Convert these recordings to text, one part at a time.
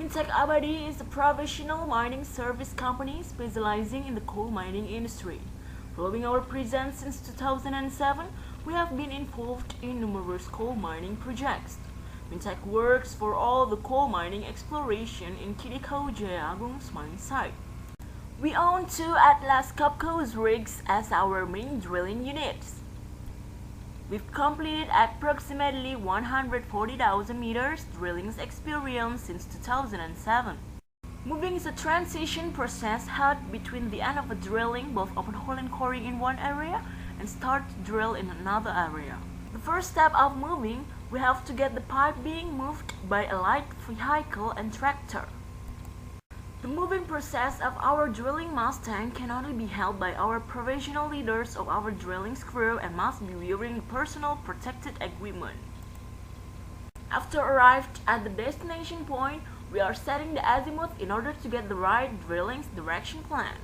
Mintech Abadi is a professional mining service company specializing in the coal mining industry. Following our presence since 2007, we have been involved in numerous coal mining projects. Mintech works for all the coal mining exploration in Kidikau Jaya Agung's mine site. We own two Atlas Copco's rigs as our main drilling units. We've completed approximately 140,000 meters drilling experience since 2007. Moving is a transition process held between the end of a drilling, both open hole and coring in one area, and start to drill in another area. The first step of moving, we have to get the pipe being moved by a light vehicle and tractor. The moving process of our drilling Mustang can only be held by our professional leaders of our drilling crew and must be wearing personal protected equipment. After arrived at the destination point, we are setting the azimuth in order to get the right drilling direction plan.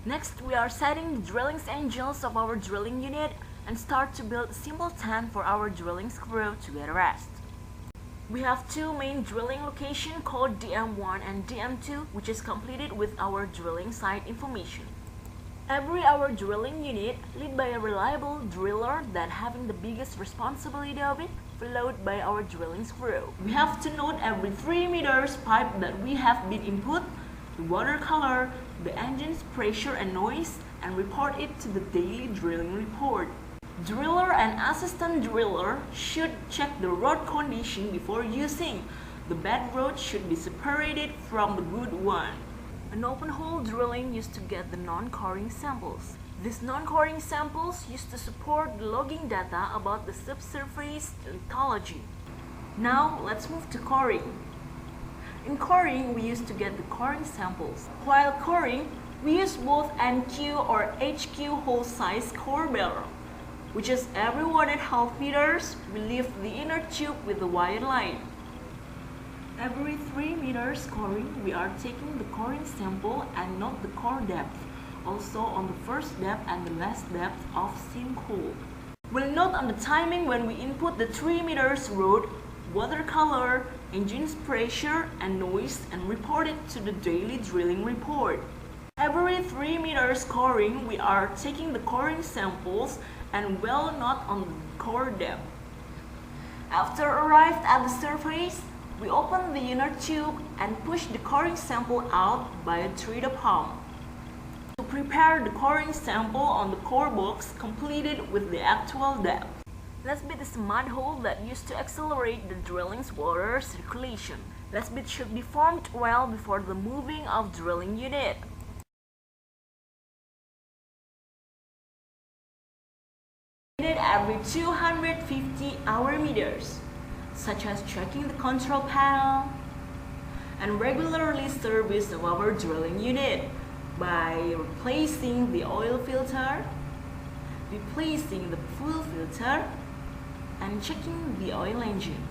Next, we are setting the drilling angles of our drilling unit and start to build a simple tent for our drilling crew to get rest. We have two main drilling locations called DM1 and DM2, which is completed with our drilling site information. Every our drilling unit led by a reliable driller that having the biggest responsibility of it, followed by our drilling crew. We have to note every 3 meters pipe that we have been input, the water color, the engine's pressure and noise, and report it to the daily drilling report. Driller and assistant driller should check the road condition before using. The bad road should be separated from the good one. An open hole drilling used to get the non-coring samples. These non-coring samples used to support the logging data about the subsurface lithology. Now let's move to coring. In coring, we used to get the coring samples. While coring, we use both NQ or HQ hole size core barrel, which is every 1.5 meters, we lift the inner tube with the wire line. Every 3 meters coring, we are taking the coring sample and note the core depth, also on the first depth and the last depth of sink hole. We'll note on the timing when we input the 3 meters road, water color, engine's pressure and noise, and report it to the daily drilling report. Every 3 meters coring, we are taking the coring samples and well note on the core depth. After arrived at the surface, we open the inner tube and push the coring sample out by a 3D pump. To prepare the coring sample on the core box completed with the actual depth. Last bit is a mud hole that used to accelerate the drilling's water circulation. Last bit should be formed well before the moving of drilling unit. Every 250 hour meters, such as checking the control panel and regularly service of our drilling unit by replacing the oil filter, replacing the fuel filter, and checking the oil engine.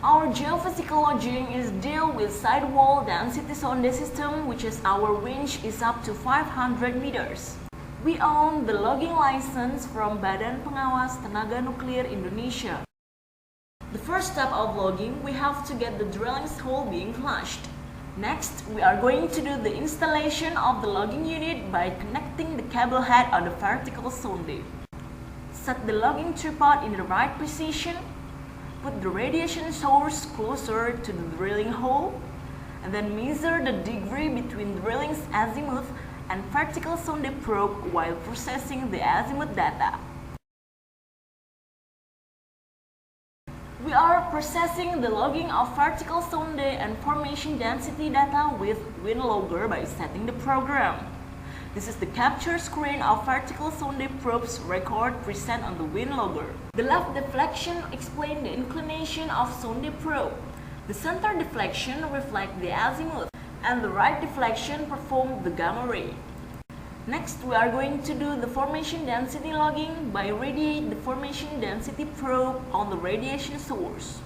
Our geophysical logging is deal with sidewall density sonde system, which is our winch is up to 500 meters. We own the logging license from Badan Pengawas Tenaga Nuklir Indonesia. The first step of logging, we have to get the drilling hole being flushed. Next, we are going to do the installation of the logging unit by connecting the cable head on the vertical sonde. Set the logging tripod in the right position. Put the radiation source closer to the drilling hole, and then measure the degree between drilling's azimuth and vertical sonde probe while processing the azimuth data. We are processing the logging of vertical sonde and formation density data with WinLogger by setting the program. This is the capture screen of vertical sonde probe's record present on the WinLogger. The left deflection explains the inclination of sonde probe. The center deflection reflects the azimuth, and the right deflection performs the gamma ray. Next, we are going to do the formation density logging by radiate the formation density probe on the radiation source.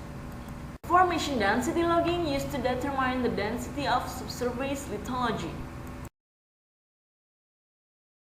Formation density logging used to determine the density of subsurface lithology.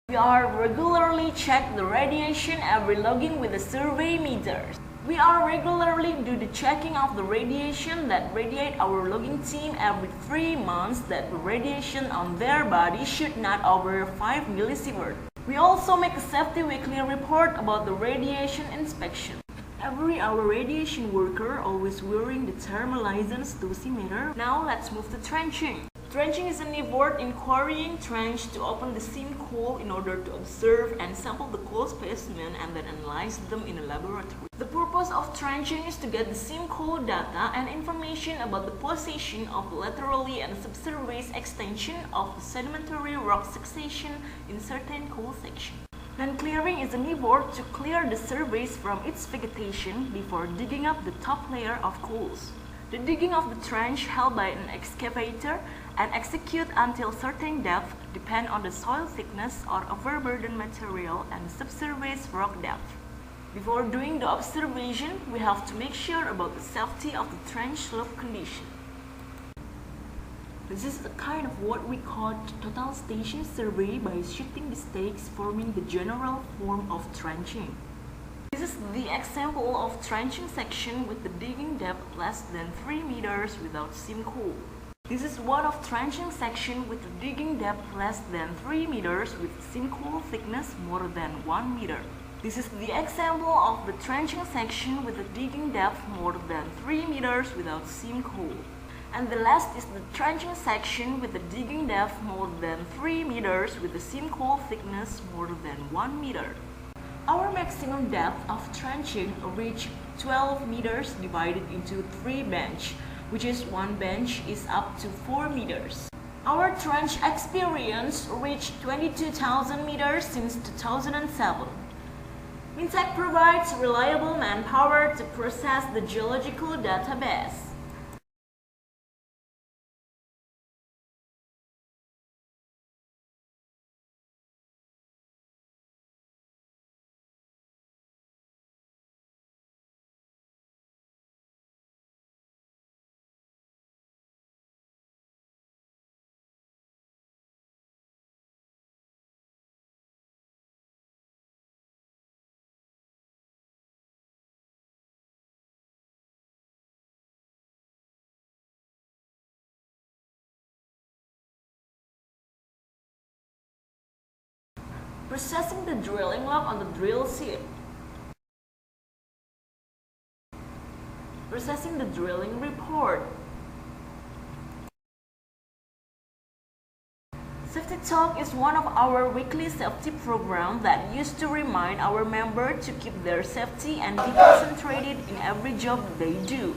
We are regularly check the radiation every logging with a survey meter. We are regularly do the checking of the radiation that radiate our logging team every 3 months that the radiation on their body should not over 5 millisievert. We also make a safety weekly report about the radiation inspection. Every hour radiation worker always wearing the thermalizance dosimeter. Now let's move to trenching. Trenching is an effort in quarrying trench to open the seam coal in order to observe and sample the coal specimen and then analyze them in a laboratory. The purpose of trenching is to get the seam coal data and information about the position of laterally and subsurface extension of the sedimentary rock succession in certain coal sections. Land clearing is an effort to clear the surface from its vegetation before digging up the top layer of coals. The digging of the trench held by an excavator and execute until certain depth depend on the soil thickness or overburden material and subsurface rock depth. Before doing the observation, we have to make sure about the safety of the trench slope condition. This is a kind of what we call total station survey by shooting the stakes forming the general form of trenching. This is the example of trenching section with the digging depth less than 3 meters without seam coal. This is one of trenching section with the digging depth less than 3 meters with seam coal thickness more than 1 meter. This is the example of the trenching section with the digging depth more than 3 meters without seam coal. And the last is the trenching section with the digging depth more than 3 meters with the seam coal thickness more than 1 meter. Our maximum depth of trenching reached 12 meters divided into 3 bench, which is one bench is up to 4 meters. Our trench experience reached 22,000 meters since 2007. Mintech provides reliable manpower to process the geological database. Processing the drilling log on the drill sheet. Processing the drilling report. Safety Talk is one of our weekly safety programs that used to remind our members to keep their safety and be concentrated in every job they do.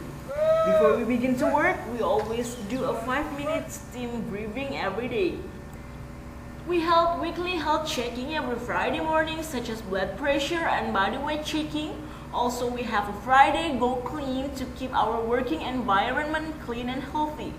Before we begin to work, we always do a 5-minute steam breathing every day. We held weekly health checking every Friday morning, such as blood pressure and body weight checking. Also, we have a Friday Go Clean to keep our working environment clean and healthy.